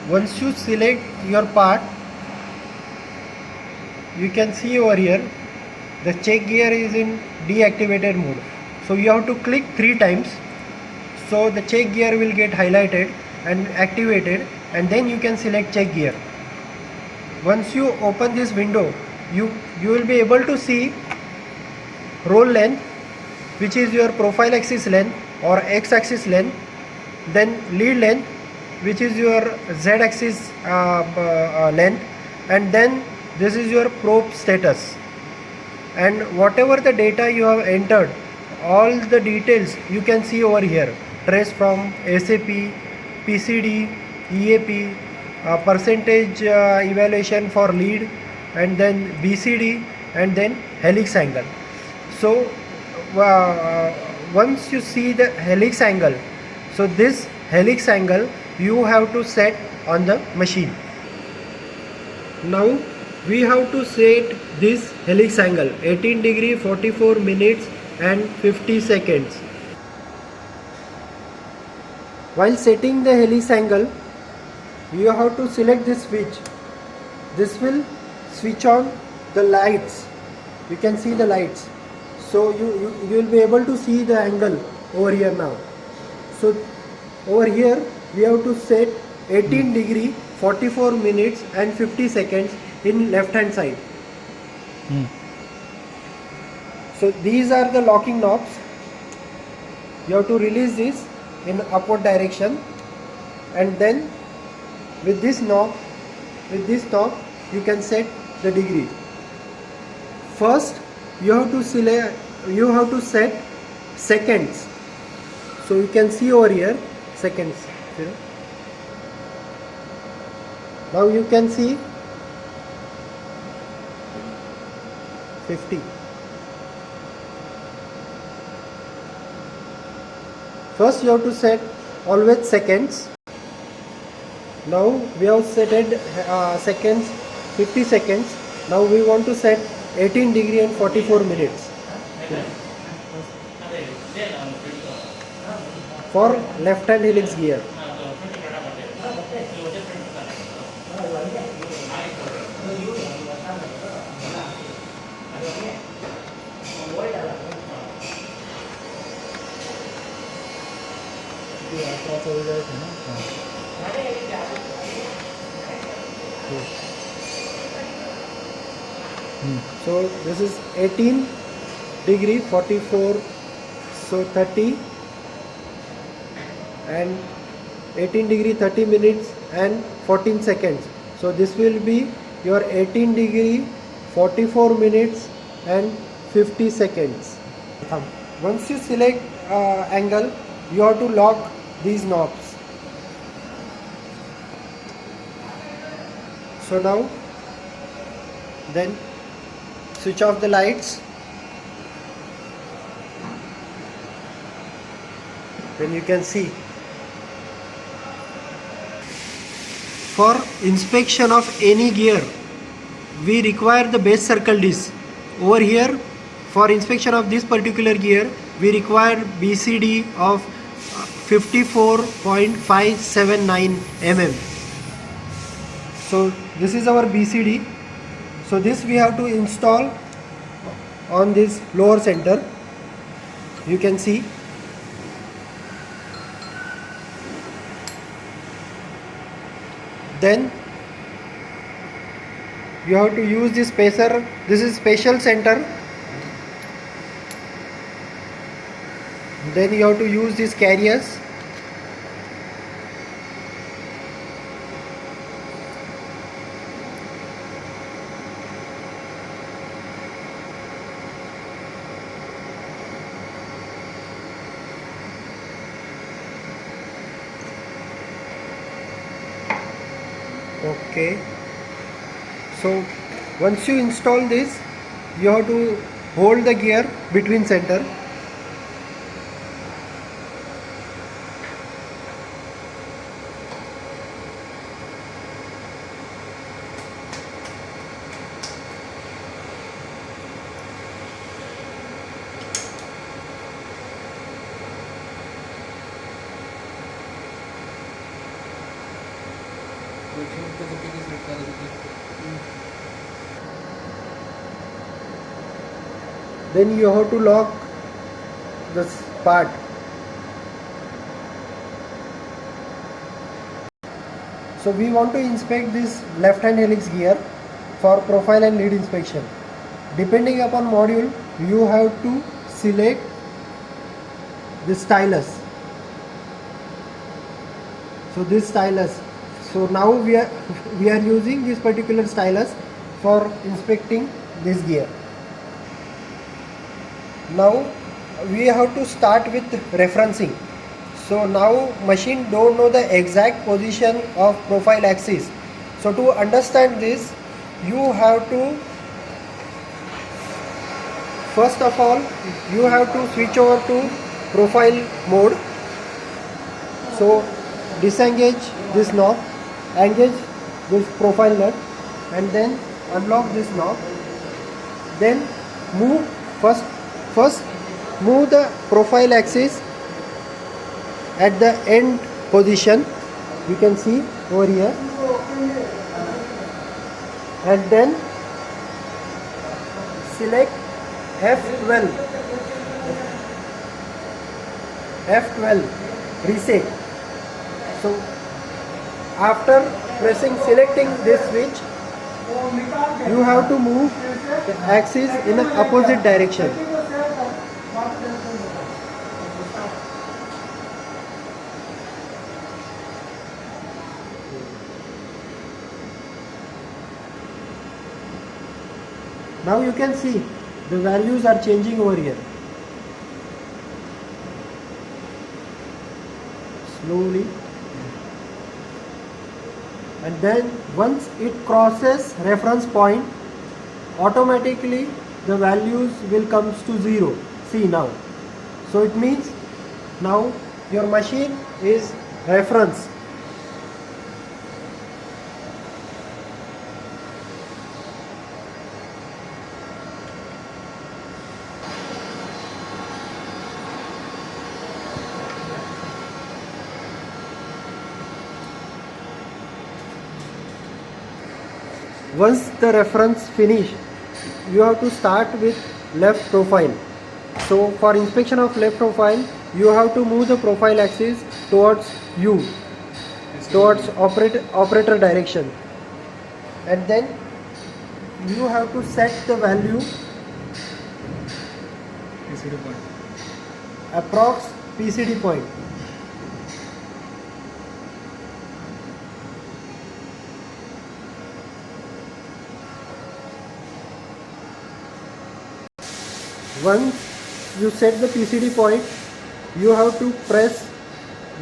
Once you select your part, you can see over here the check gear is in deactivated mode. So you have to click 3 times, so the check gear will get highlighted and activated, and then you can select check gear. Once you open this window, you will be able to see roll length, which is your profile axis length or x axis length, then lead length, which is your z axis length, and then this is your probe status, and whatever the data you have entered, all the details you can see over here, trace from SAP, PCD, EAP, percentage evaluation for lead, and then BCD, and then helix angle. So once you see the helix angle, so this helix angle you have to set on the machine. Now we have to set this helix angle 18 degree, 44 minutes and 50 seconds. While setting the helix angle, you have to select this switch. This will switch on the lights. You can see the lights. So you will be able to see the angle over here now. So over here we have to set 18 degree, 44 minutes and 50 seconds in left hand side. So these are the locking knobs. You have to release this in upward direction, and then with this knob you can set the degree. First you have to set seconds. So you can see over here seconds. Now you can see 50. First you have to set always seconds. Now we have set seconds, 50 seconds. Now we want to set 18 degree and 44 minutes for left hand helix gear. So this is 18 degree, 44, so 30, and 18 degree, 30 minutes and 14 seconds. So this will be your 18 degree, 44 minutes and 50 seconds. Once you select angle, you have to lock these knobs. So now then switch off the lights. Then you can see. For inspection of any gear, we require the base circle disc. Over here, for inspection of this particular gear, we require BCD of 54.579 mm. So this is our BCD. So this we have to install on this lower center. You can see. Then you have to use this spacer. This is special center. Then you have to use these carriers. Okay, so once you install this, you have to hold the gear between center. Then you have to lock this part. So we want to inspect this left hand helix gear for profile and lead inspection. Depending upon module, you have to select the stylus. So this stylus. So now we are using this particular stylus for inspecting this gear. Now we have to start with referencing. So now machine don't know the exact position of profile axis. So to understand this, you have to first of all you have to switch over to profile mode. So disengage this knob, engage this profile nut, and then unlock this knob. Then move first move the profile axis at the end position, you can see over here, and then select F12 reset. So after selecting this switch, you have to move the axis in an opposite direction. Now you can see the values are changing over here. Slowly. And then once it crosses reference point, automatically the values will comes to 0. See now. So it means now your machine is reference. Once the reference finish, you have to start with left profile. So for inspection of left profile, you have to move the profile axis towards U, towards operator direction, and then you have to set the value PCD point. approx PCD point. Once you set the PCD point, you have to press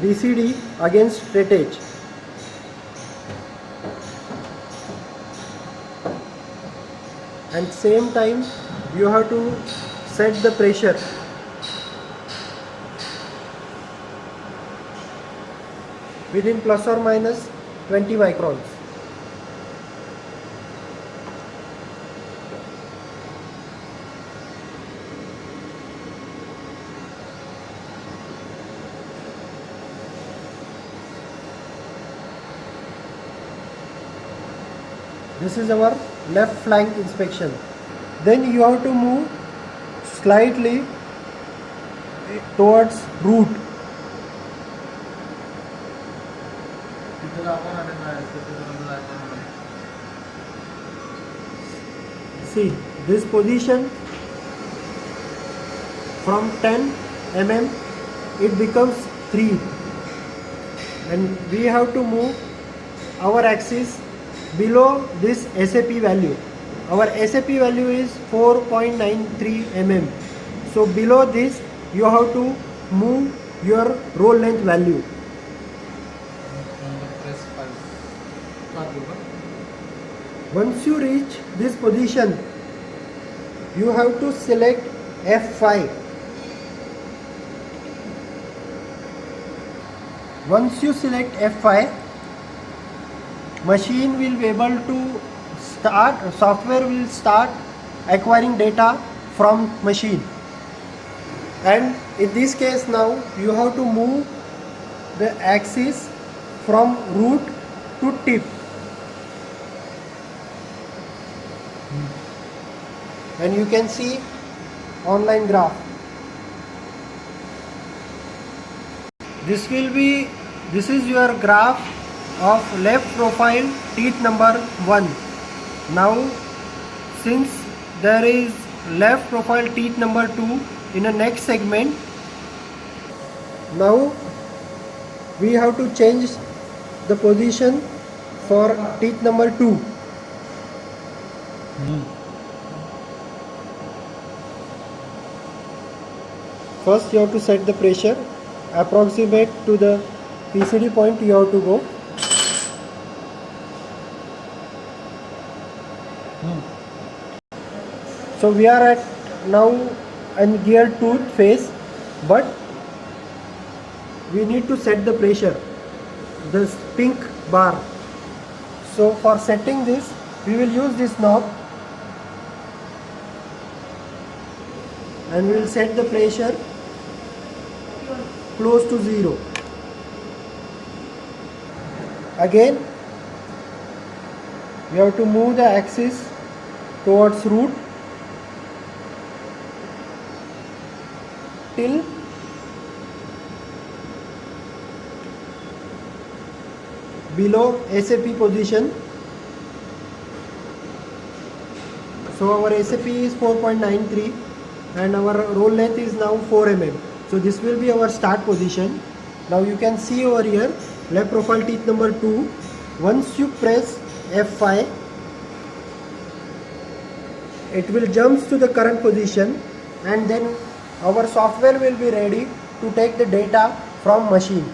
BCD against straight edge. And same time you have to set the pressure. Within plus or minus 20 microns. This is our left flank inspection. Then you have to move slightly towards root. See this position from 10 mm it becomes 3, and we have to move our axis below this SAP value. Our SAP value is 4.93 mm. So below this you have to move your roll length value. Once you reach this position, you have to select F5. Once you select F5, machine will be able to start, software will start acquiring data from machine. And in this case now you have to move the axis from root to tip. and you can see online graph. This is your graph of left profile teeth number 1. Now since there is left profile teeth number 2 in the next segment, now we have to change the position for teeth number 2. First you have to set the pressure approximate to the PCD point you have to go. So we are at now in gear tooth phase, but we need to set the pressure, this pink bar. So for setting this, we will use this knob and we will set the pressure close to 0. Again we have to move the axis towards root till below SAP position. So our SAP is 4.93 and our roll length is now 4 mm. So this will be our start position. Now you can see over here left profile teeth number 2. Once you press F5, it will jump to the current position, and then our software will be ready to take the data from machine.